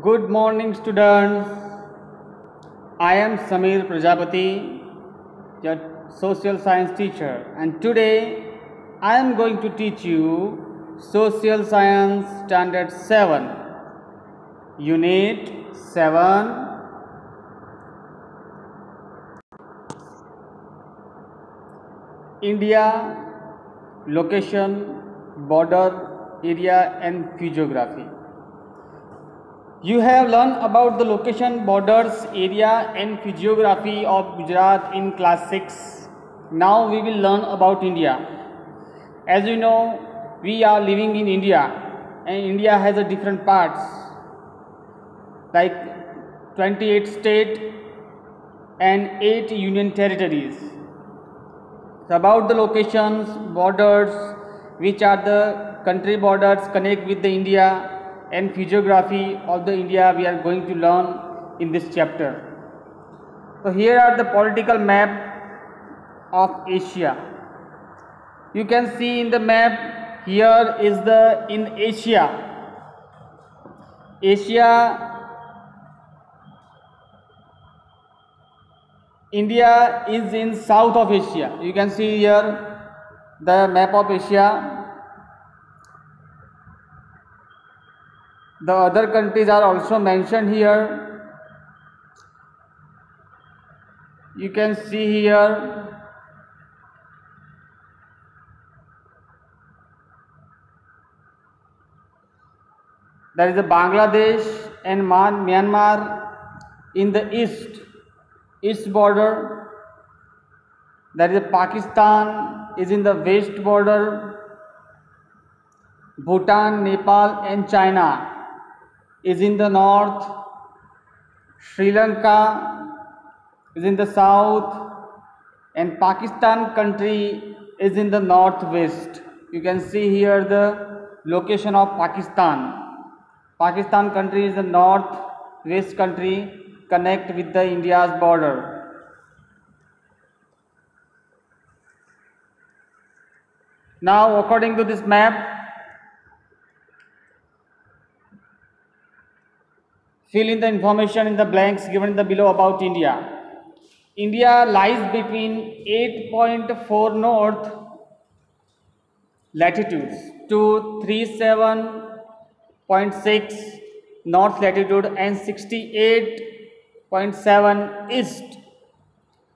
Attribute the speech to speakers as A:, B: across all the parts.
A: Good morning, students. I am Samir Prajapati, your social science teacher, and today I am going to teach you Social Science Standard 7, Unit 7, India, Location, Border, Area, and Physiography. You have learned about the location, borders, area and physiography of Gujarat in class 6. Now we will learn about India. As you know, we are living in India and India has a different parts like 28 states and 8 union territories. So about the locations, borders, which are the country borders connect with the India, and physiography of the India we are going to learn in this chapter. So here are the political map of Asia. You can see in the map here is the in Asia. India is in south of Asia. You can see here the map of Asia. The other countries are also mentioned here. You can see here there is a Bangladesh and Myanmar in the east border. There is a Pakistan is in the west border. Bhutan, Nepal and China is in the north. Sri Lanka is in the south and Pakistan country is in the northwest. You can see here the location of Pakistan. Pakistan country is the northwest country, connect with the India's border. Now according to this map, fill in the information in the blanks given below about India. India lies between 8.4 north latitudes to 37.6 north latitude and 68.7 east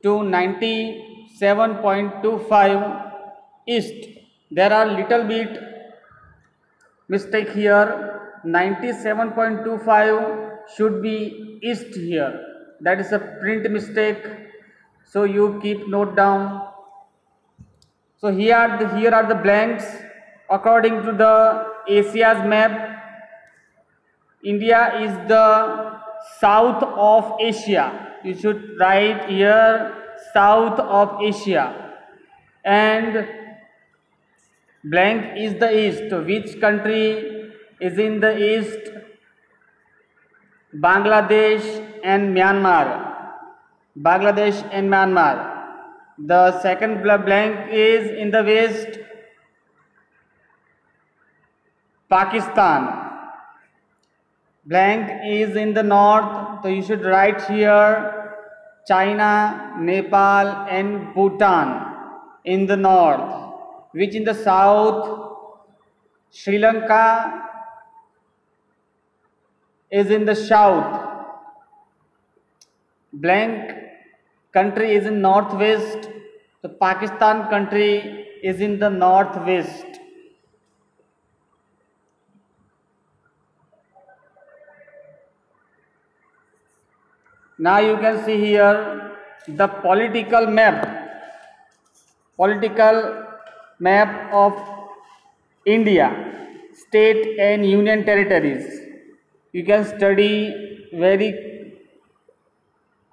A: to 97.25 east. There are little bit mistake here. 97.25 should be east here. That is a print mistake. So you keep note down. So here are the blanks. According to the Asia's map, India is the south of Asia. You should write here south of Asia. And blank is the east. Which country is in the east? Bangladesh and Myanmar. Bangladesh and Myanmar. The second blank is in the west, Pakistan. Blank is in the north, so you should write here China, Nepal and Bhutan in the north. Which in the south, Sri Lanka is in the south. Blank country is in northwest. The Pakistan country is in the northwest. Now you can see here the political map of India, state and union territories. You can study very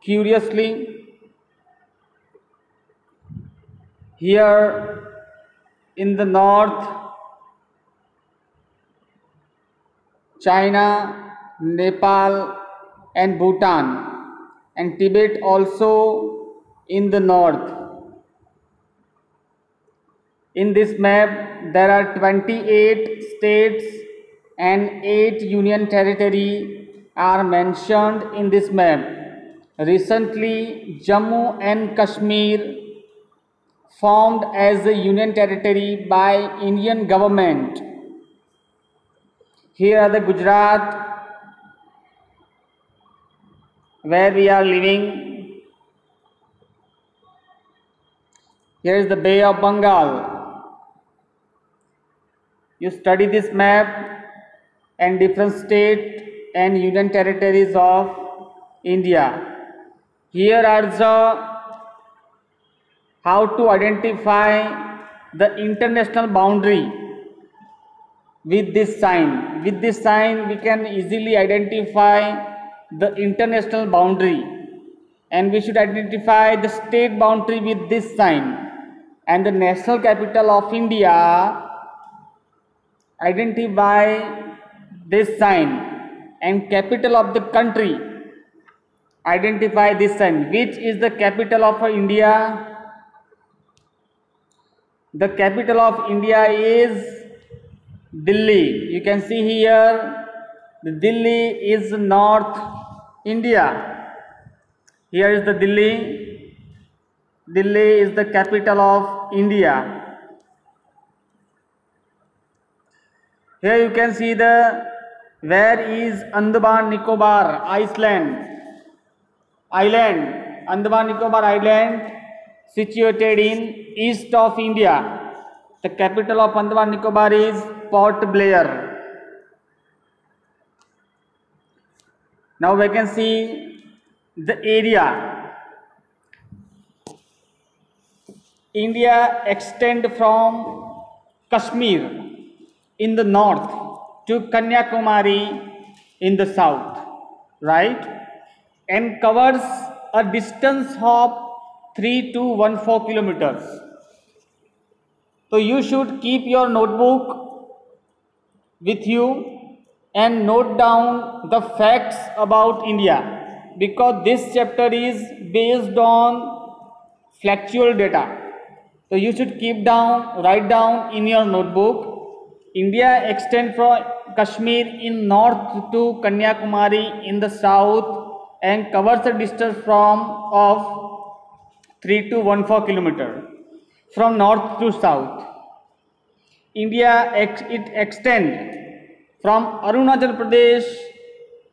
A: curiously. Here in the north, China, Nepal and Bhutan, and Tibet also in the north. In this map, there are 28 states and 8 union territory are mentioned in this map. Recently, Jammu and Kashmir formed as a union territory by Indian government. Here are the Gujarat, where we are living. Here is the Bay of Bengal. You study this map and different states and union territories of India. Here are the how to identify the international boundary with this sign. With this sign, we can easily identify the international boundary, and we should identify the state boundary with this sign, and the national capital of India identify this sign, and capital of the country identify this sign. Which is the capital of India? The capital of India is Delhi. You can see here, the Delhi is North India. Here is the Delhi. Delhi is the capital of India. Here you can see where is Andaman Nicobar Island. Andaman Nicobar Island situated in east of India. The capital of Andaman Nicobar is Port Blair. Now we can see the area. India extends from Kashmir in the north to Kanyakumari in the south, right? And covers a distance of 3214 kilometers. So you should keep your notebook with you and note down the facts about India, because this chapter is based on factual data. So you should write down in your notebook. India extends from Kashmir in north to Kanyakumari in the south and covers a distance of 3214 kilometers from north to south. India extends from Arunachal Pradesh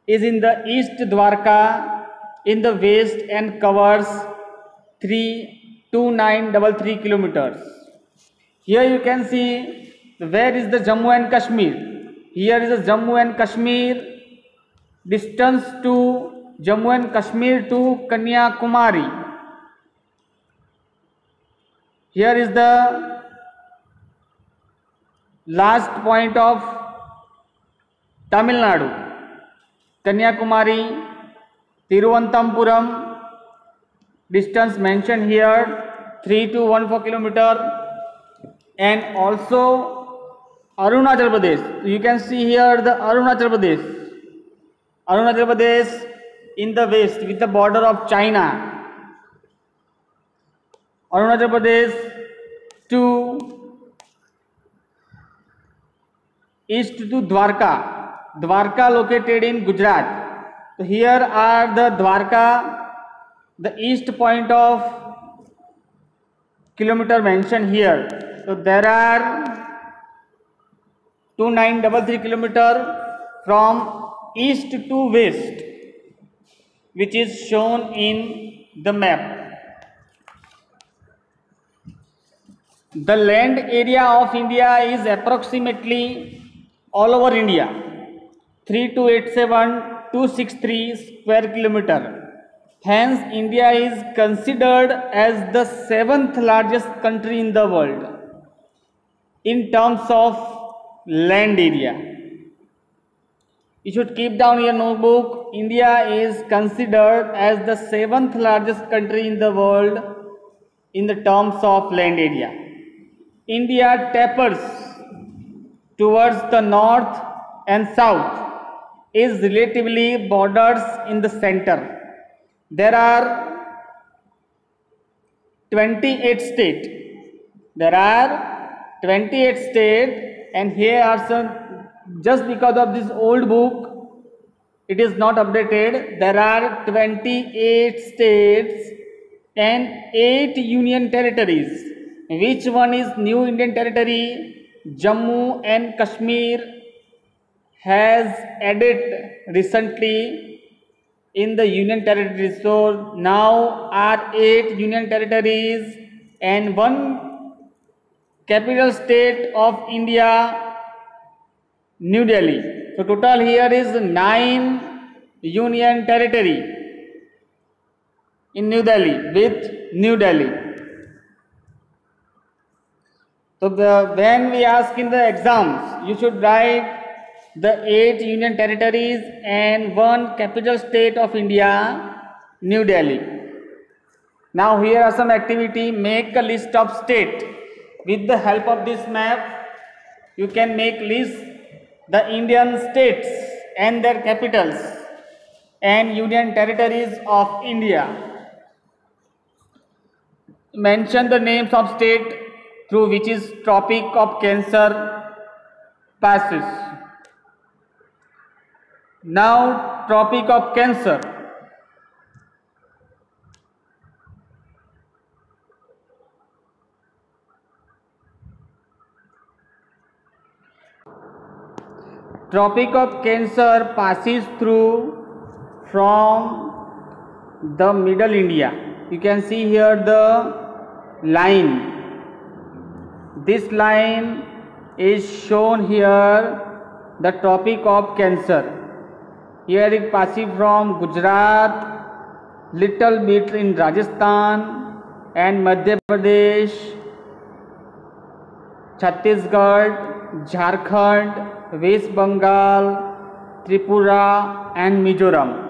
A: is in the east, Dwarka in the west, and covers 2933 kilometers. Here you can see where is the Jammu and Kashmir. Here is the Jammu and Kashmir. Distance to Jammu and Kashmir to Kanyakumari. Here is the last point of Tamil Nadu. Kanyakumari, Tiruvananthapuram. Distance mentioned here 3214 kilometer, and also Arunachal Pradesh. You can see here the Arunachal Pradesh. Arunachal Pradesh in the west with the border of China. Arunachal Pradesh to east to Dwarka. Dwarka located in Gujarat. So here are the Dwarka, the east point of kilometer mentioned here. So there are 2933 kilometer from east to west, which is shown in the map. The land area of India is approximately all over India 3287263 square kilometer. Hence, India is considered as the 7th largest country in the world in terms of land area. You should keep down your notebook. India is considered as the 7th largest country in the world in the terms of land area. India tapers towards the north and south, is relatively borders in the center. There are 28 states. There are 28 states, and here are some, just because of this old book, it is not updated. There are 28 states and 8 union territories. Which one is new Indian territory? Jammu and Kashmir has added recently in the union territories. So now are 8 union territories and 1 capital state of India, New Delhi. So total here is 9 union territory in New Delhi with New Delhi. So when we ask in the exams, you should write the 8 union territories and 1 capital state of India, New Delhi. Now here are some activity. Make a list of state. With the help of this map, you can make list the Indian states and their capitals and union territories of India. Mention the names of state through which is Tropic of Cancer passes. Now Tropic of Cancer. Tropic of Cancer passes through from the middle India. You can see here the line. This line is shown here, the Tropic of Cancer. Here it passes from Gujarat, little bit in Rajasthan and Madhya Pradesh, Chhattisgarh, Jharkhand, West Bengal, Tripura and Mizoram.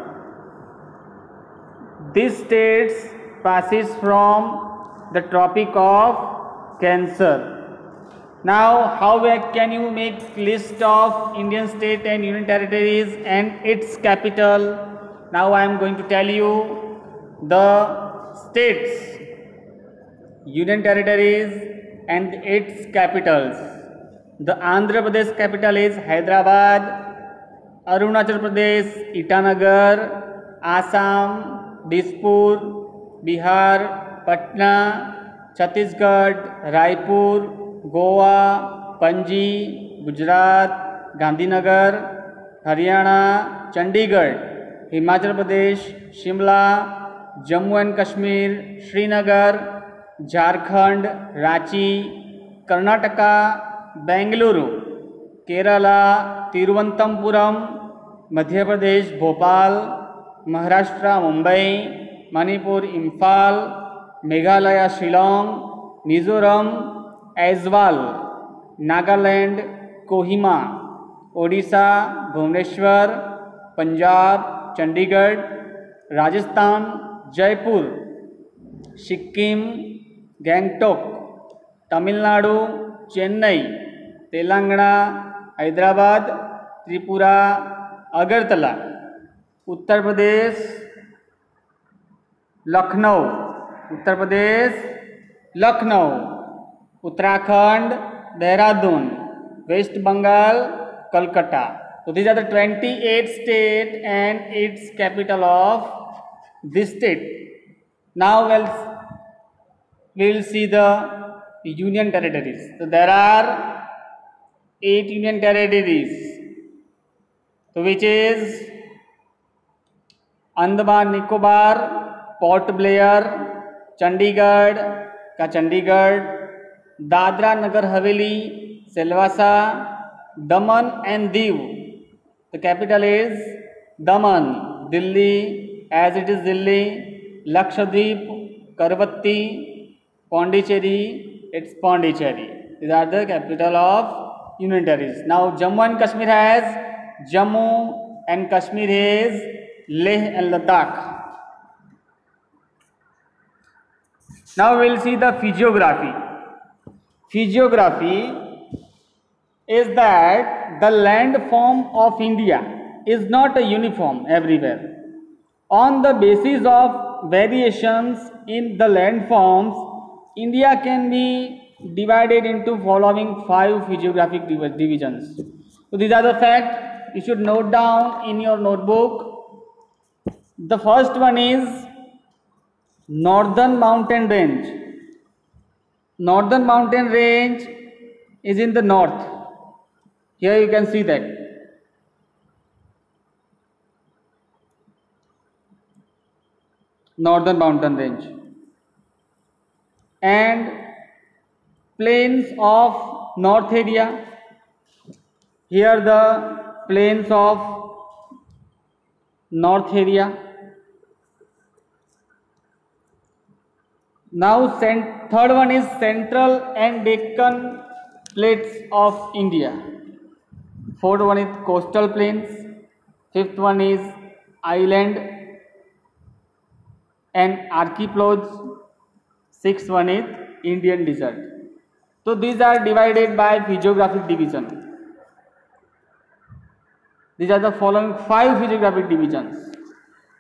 A: These states passes from the Tropic of Cancer. Now how can you make list of Indian state and union territories and its capital? Now I am going to tell you the states, union territories and its capitals. The Andhra Pradesh capital is Hyderabad, Arunachal Pradesh Itanagar, Assam Dispur, Bihar Patna, Chhattisgarh Raipur, Goa Panji, Gujarat Gandhinagar, Haryana Chandigarh, Himachal Pradesh Shimla, Jammu and Kashmir Srinagar, Jharkhand Ranchi, Karnataka Bengaluru, Kerala Thiruvananthapuram, Madhya Pradesh Bhopal, Maharashtra Mumbai, Manipur Imphal, Meghalaya Shillong, Mizoram Aizawl, Nagaland Kohima, Odisha Bhubaneswar, Punjab Chandigarh, Rajasthan Jaipur, Sikkim Gangtok, Tamil Nadu Chennai, Telangana Hyderabad, Tripura Agartala, Uttar Pradesh Lucknow, Uttar Pradesh Lucknow, Uttarakhand Dehradun, West Bengal Calcutta. So these are the 28 state and its capital of this state. Now we'll see the union territories. So there are 8 union territories, so which is Andaman Nicobar, Port Blair, Chandigarh का Chandigarh, Dadra Nagar Haveli, Silvassa, Daman and Diu. The capital is Daman. Delhi, as it is Delhi. Lakshadweep, Karvatti, Pondicherry, it's Pondicherry. These are the capital of union territories. Now Jammu and Kashmir has Jammu and Kashmir is Leh and Ladakh. Now we will see the physiography. Physiography is that the landform of India is not a uniform everywhere. On the basis of variations in the landforms, India can be divided into following 5 physiographic divisions. So these are the facts. you should note down in your notebook. The first one is Northern Mountain Range. Northern Mountain Range is in the north. Here you can see that. Northern Mountain Range. And plains of north area. Here the plains of north area. Now third one is Central and Deccan Plates of India. Fourth one is coastal plains. Fifth one is island and archipelagos. Sixth one is Indian desert. So these are divided by physiographic division. These are the following 5 physiographic divisions.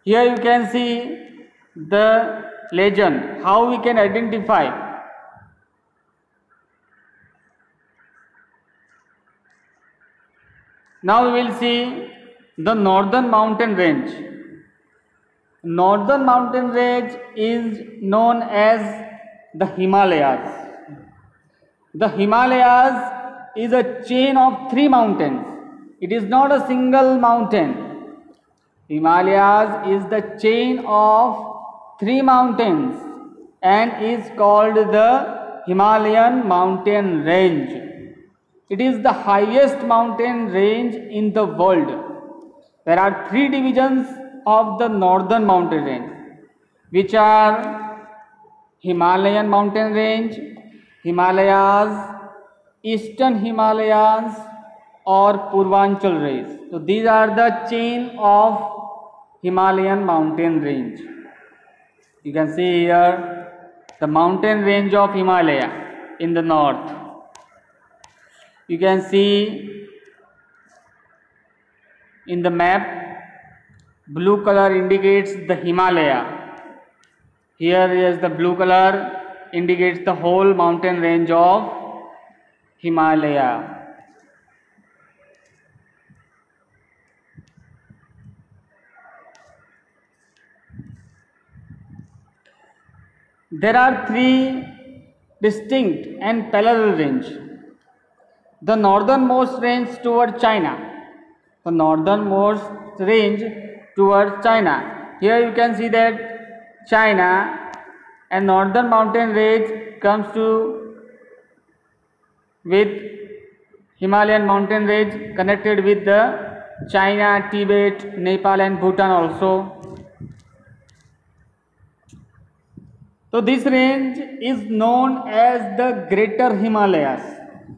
A: Here you can see the legend, how we can identify. Now we will see the Northern Mountain Range. Northern Mountain Range is known as the Himalayas. The Himalayas is a chain of 3 mountains. It is not a single mountain. Himalayas is the chain of 3 mountains and is called the Himalayan mountain range. It is the highest mountain range in the world. There are 3 divisions of the Northern Mountain Range, which are Himalayan mountain range, Himalayas, Eastern Himalayas, or Purvanchal range. So these are the chain of Himalayan mountain range. You can see here the mountain range of Himalaya in the north. You can see in the map, blue color indicates the Himalaya. Here is the blue color indicates the whole mountain range of Himalaya. There are 3 distinct and parallel ranges. The northernmost range towards China. The northernmost range towards China. Here you can see that China and northern mountain range comes to with Himalayan mountain range connected with the China, Tibet, Nepal and Bhutan also. So this range is known as the Greater Himalayas.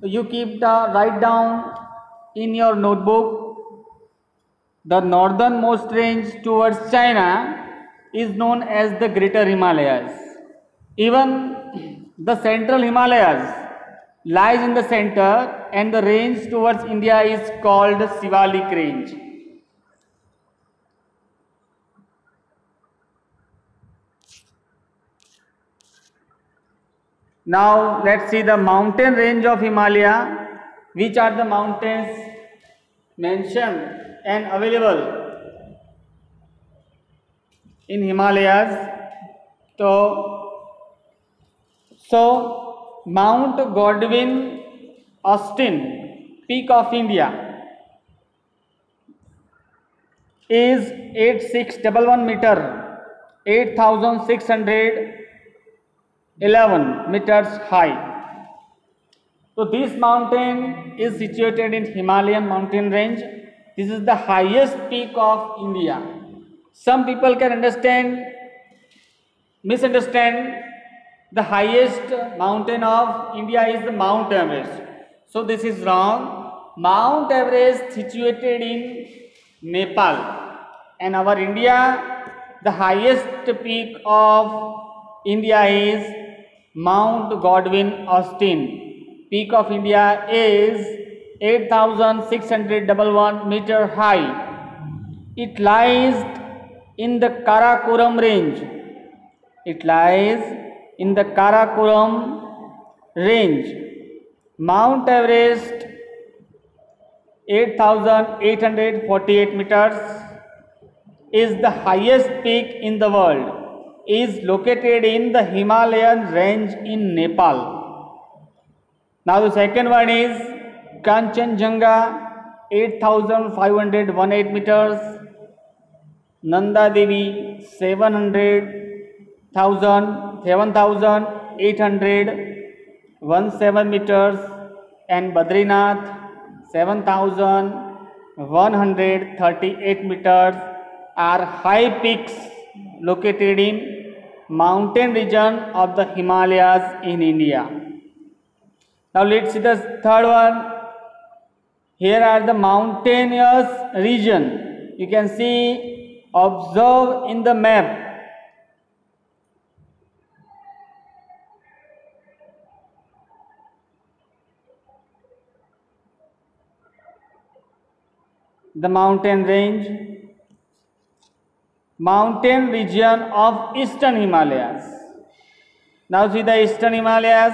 A: So you write down in your notebook, the northernmost range towards China is known as the Greater Himalayas. Even the Central Himalayas lies in the center and the range towards India is called Shivalik range. Now let's see the mountain range of Himalaya. Which are the mountains mentioned and available in Himalayas? So Mount Godwin Austen, peak of India, is 8611 meter, 8611 meters high. So this mountain is situated in Himalayan mountain range. This is the highest peak of India. Some people can misunderstand the highest mountain of India is the Mount Everest. So this is wrong. Mount Everest situated in Nepal, and our India, the highest peak of India is Mount Godwin Austen. Peak of India is 8611 meter high. It lies in the Karakoram range. It lies in the Karakoram range. Mount Everest 8,848 meters, is the highest peak in the world, is located in the Himalayan range in Nepal. Now the second one is Kanchenjunga, 8,518 meters, Nanda Devi, 7,817 meters, and Badrinath, 7,138 meters are high peaks located in mountain region of the Himalayas in India. Now let's see the third one. Here are the mountainous region. You can see, observe in the map. The mountain range, mountain region of Eastern Himalayas. Now see the Eastern Himalayas.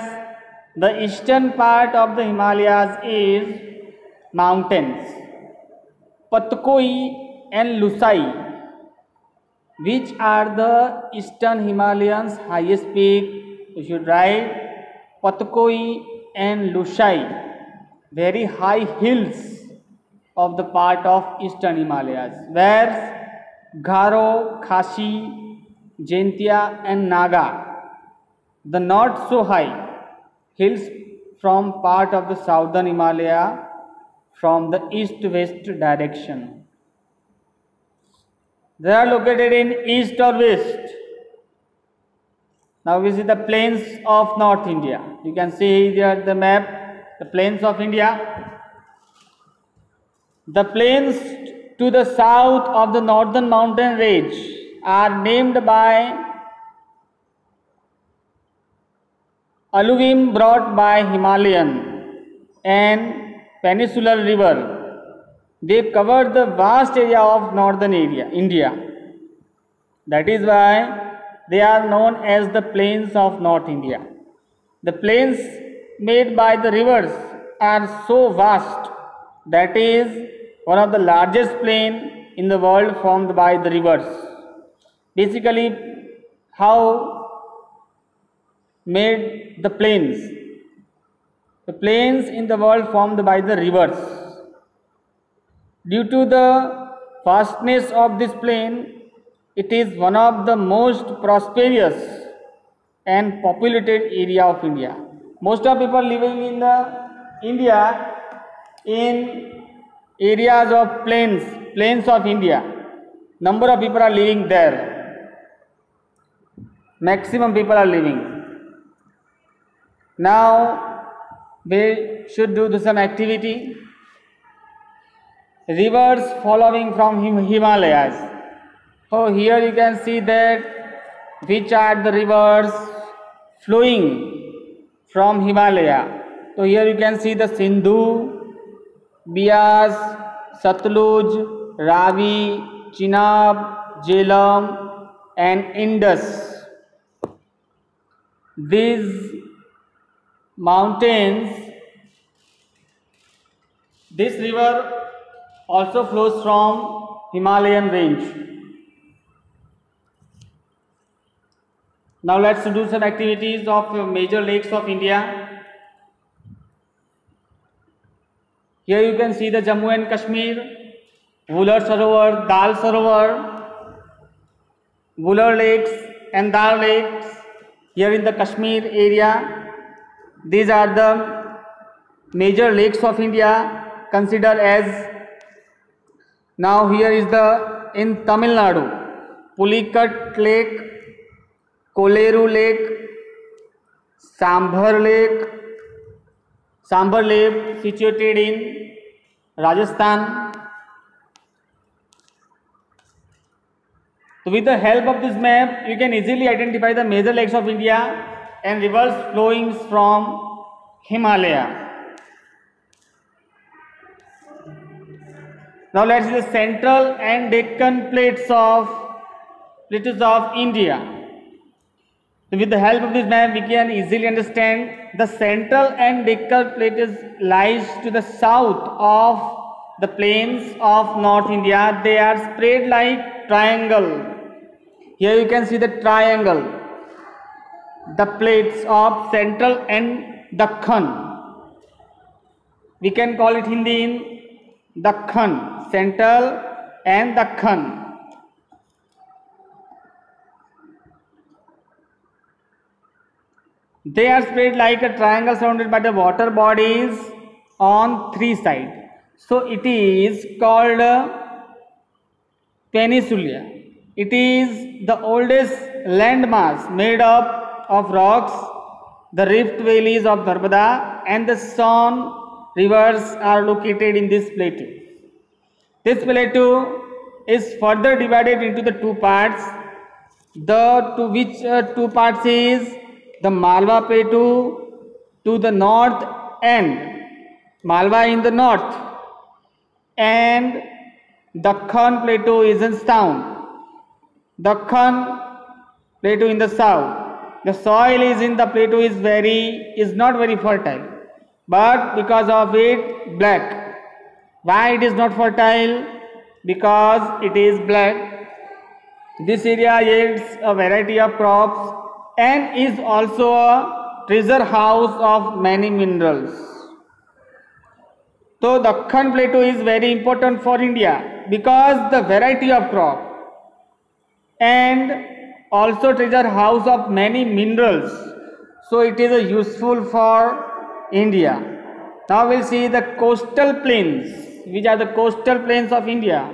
A: The eastern part of the Himalayas is mountains, Patkoi and Lusai, which are the Eastern Himalayas highest peak. You should write Patkoi and Lusai, very high hills of the part of Eastern Himalayas, where Garo, Khasi, Jaintia and Naga, the not so high hills from part of the southern Himalaya from the east-west direction. They are located in east or west. Now we see the plains of North India. You can see here the map, the plains of India. The plains to the south of the northern mountain range are named by alluvium brought by Himalayan and peninsular river. They cover the vast area of northern India. That is why they are known as the plains of North India. The plains made by the rivers are so vast, that is one of the largest plain in the world formed by the rivers. Basically, how made the plains? The plains in the world formed by the rivers. Due to the vastness of this plain, it is one of the most prosperous and populated area of India. Most of people living in India in areas of plains of India. Number of people are living there. Maximum people are living. Now we should do some activity. Rivers following from Himalayas. Oh, here you can see that which are the rivers flowing from Himalaya. So here you can see the Sindhu, Bias, Satluj, Ravi, Chenab, Jhelum and Indus. These mountains, this river also flows from Himalayan range. Now let's do some activities of major lakes of India. Here you can see the Jammu and Kashmir, Vular Sarovar, Dal Sarovar, Vular lakes and Dal lakes. Here in the Kashmir area, these are the major lakes of India considered as. Now here is in Tamil Nadu, Pulikat Lake, Koleru Lake, Sambhar Lake situated in Rajasthan. So with the help of this map, you can easily identify the major lakes of India and rivers flowing from Himalaya. Now let's see the central and Deccan plateaus of India. So with the help of this map, we can easily understand the central and Deccan plateaus lies to the south of the plains of North India, they are spread like triangle. Here you can see the triangle, the plates of Central and Dakhan. We can call it Hindi in Dakhan, Central and Dakhan. They are spread like a triangle surrounded by the water bodies on three sides. So it is called peninsula. It is the oldest landmass made up of rocks. The rift valleys of Narbada and the Son rivers are located in this plateau. This plateau is further divided into the two parts. Two parts is the Malwa Plateau to the north and Malwa in the north, and Dakhan Plateau is in south. Dakhan Plateau in the south. The soil is in the plateau is not very fertile, but because of it black. Why it is not fertile? Because it is black. This area yields a variety of crops and is also a treasure house of many minerals. So Dakhan Plateau is very important for India because the variety of crop and also treasure house of many minerals. So it is a useful for India. Now we'll see the coastal plains. Which are the coastal plains of India?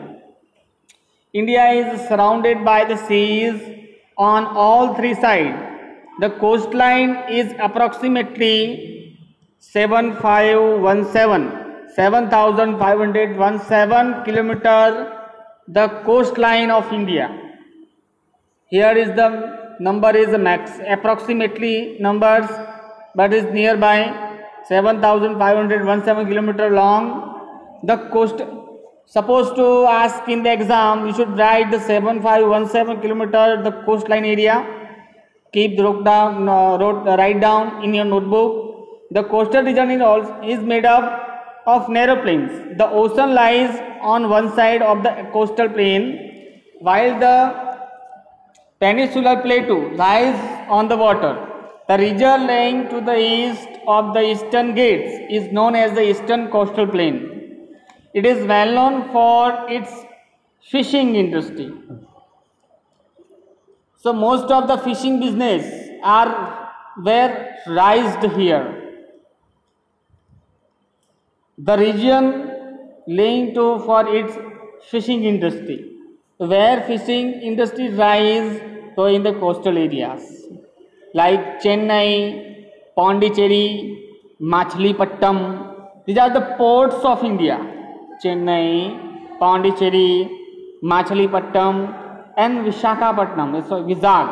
A: India is surrounded by the seas on all three sides. The coastline is approximately 7,517 kilometers, the coastline of India. Here is the number is the max, approximately numbers, but is nearby 7,517 kilometers long. The coast, supposed to ask in the exam, you should write the 7,517 kilometers, the coastline area. Keep write down in your notebook. The coastal region is made up of narrow plains. The ocean lies on one side of the coastal plain, while the peninsular plateau lies on the water. The region lying to the east of the Eastern Ghats is known as the Eastern Coastal Plain. It is well known for its fishing industry. So most of the fishing business were raised here. The region lying to for its fishing industry, where fishing industry rise so in the coastal areas like Chennai, Pondicherry, Machilipattam. These are the ports of India. Chennai, Pondicherry, Machilipattam and Visakhapatnam, so Vizag,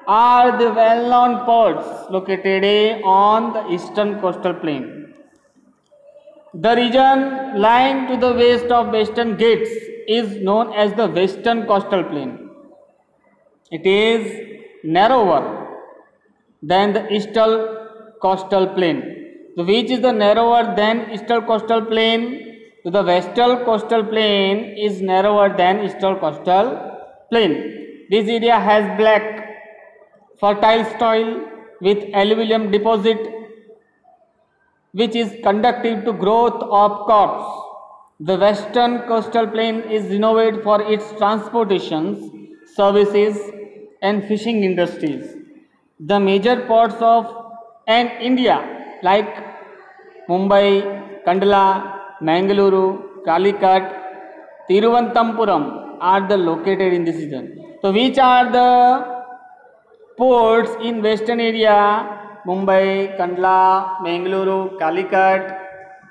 A: are the well-known ports located on the eastern coastal plain. The region lying to the west of Western Ghats is known as the Western Coastal Plain. It is narrower than the Eastern Coastal Plain. So which is the narrower than Eastern Coastal Plain? So the Western Coastal Plain is narrower than Eastern Coastal Plain. This area has black fertile soil with alluvium deposit, which is conducive to growth of crops. The Western Coastal Plain is renowned for its transportations, services and fishing industries. The major ports of India like Mumbai, Kandla, Mangaluru, Calicut, Thiruvananthapuram are located in this region. So which are the ports in western area? Mumbai, Kandla, Mangaluru, Calicut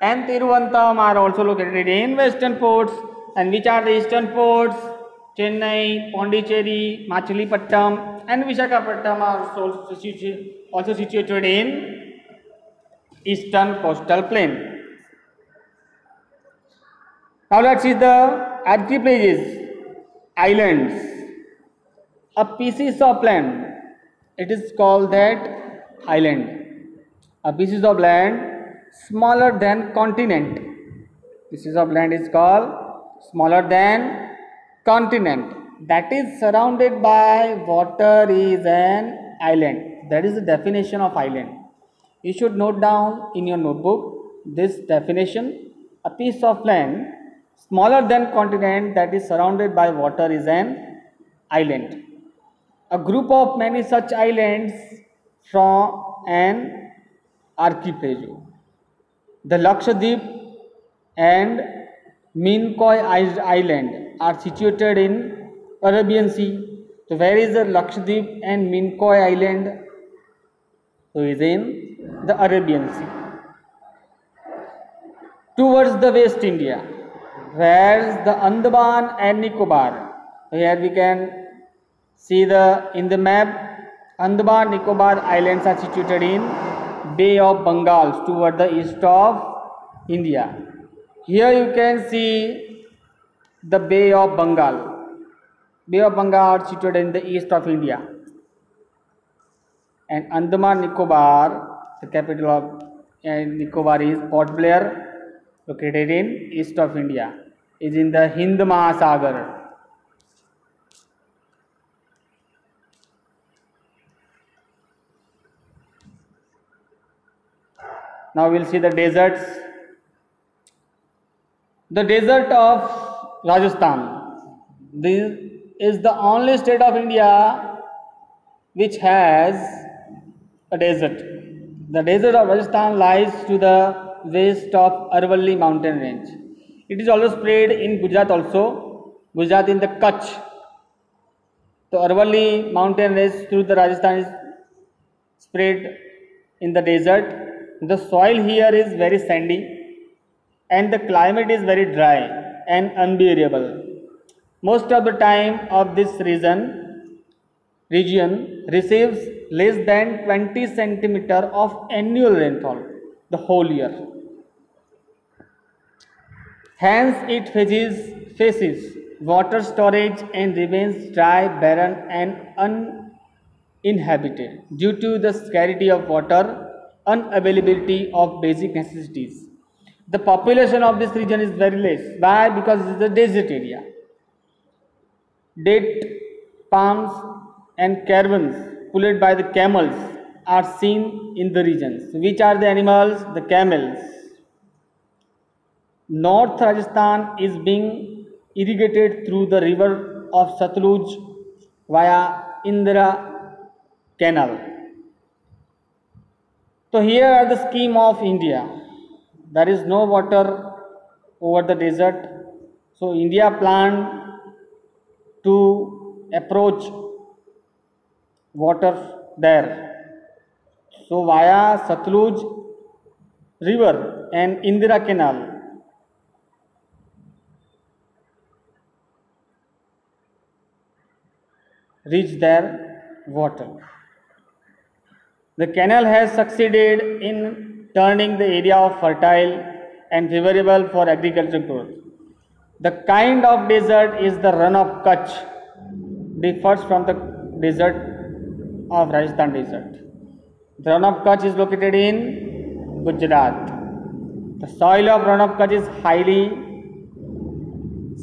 A: and Thiruvananthapuram are also located in western ports. And which are the eastern ports? Chennai, Pondicherry, Machilipattam and Visakhapatnam are also situated in eastern coastal plain. Now let's see the archipelago, islands. A pieces of land, it is called that island. A pieces of land smaller than continent pieces of land is called smaller than continent. That is surrounded by water is an island. That is the definition of island. You should note down in your notebook this definition. A piece of land smaller than continent that is surrounded by water is an island. A group of many such islands from an archipelago. The Lakshadweep and Minicoy Island are situated in Arabian Sea. So where is the Lakshadweep and Minicoy Island? So it is in the Arabian Sea. Towards the West India, where is the Andaman and Nicobar. So here we can see in the map, Andaman Nicobar Islands are situated in Bay of Bengal toward the east of India. Here you can see the Bay of Bengal. Bay of Bengal are situated in the east of India. And Andaman Nicobar, the capital of Nicobar is Port Blair, located in east of India, is in the Hind Mahasagar. Now we will see the deserts. The desert of Rajasthan. This is the only state of India which has a desert. The desert of Rajasthan lies to the west of Aravalli mountain range. It is also spread in Gujarat also. Gujarat in the Kutch. The Aravalli mountain range through the Rajasthan is spread in the desert. The soil here is very sandy and the climate is very dry and unbearable. Most of the time of this region receives less than 20 centimeter of annual rainfall the whole year. Hence it faces water storage and remains dry, barren and uninhabited due to the scarcity of water, unavailability of basic necessities. The population of this region is very less. Why? Because it is a desert area. Date palms and caravans pulled by the camels are seen in the regions. Which are the animals? The camels. North Rajasthan is being irrigated through the river of Satluj via Indira Canal. So here are the scheme of India. There is no water over the desert. So India planned to approach water there. So via Satluj river and Indira Canal, reach their water. The canal has succeeded in turning the area of fertile and favorable for agricultural growth. The kind of desert is the Run of Kutch, differs from the desert of Rajasthan desert. The Run of Kutch is located in Gujarat. The soil of Run of Kutch is highly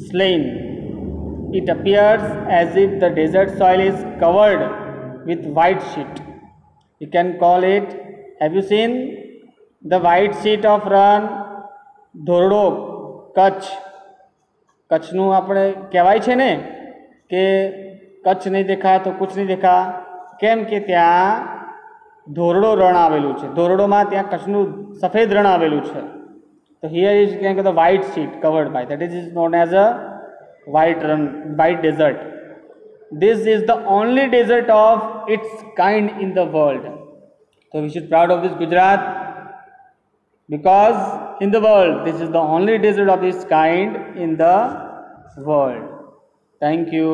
A: slain. It appears as if the desert soil is covered with white sheet. You can call it, have you seen the white sheet of Run, Dhordo, Kutch? કચ્છનું આપણે કહેવાય છે ને કે કચ્છ નહીં દેખા તો કુછ નહીં દેખા, કેમ કે ત્યાં ધોરડો રણ આવેલું છે. ધોરડોમાં ત્યાં કચ્છનું સફેદ રણ આવેલું છે. તો here is the white sheet covered by that is known as a white desert. This is the only desert of its kind in the world. So we should be proud of this Gujarat, because in the world this is the only desert of its kind in the world. Thank you.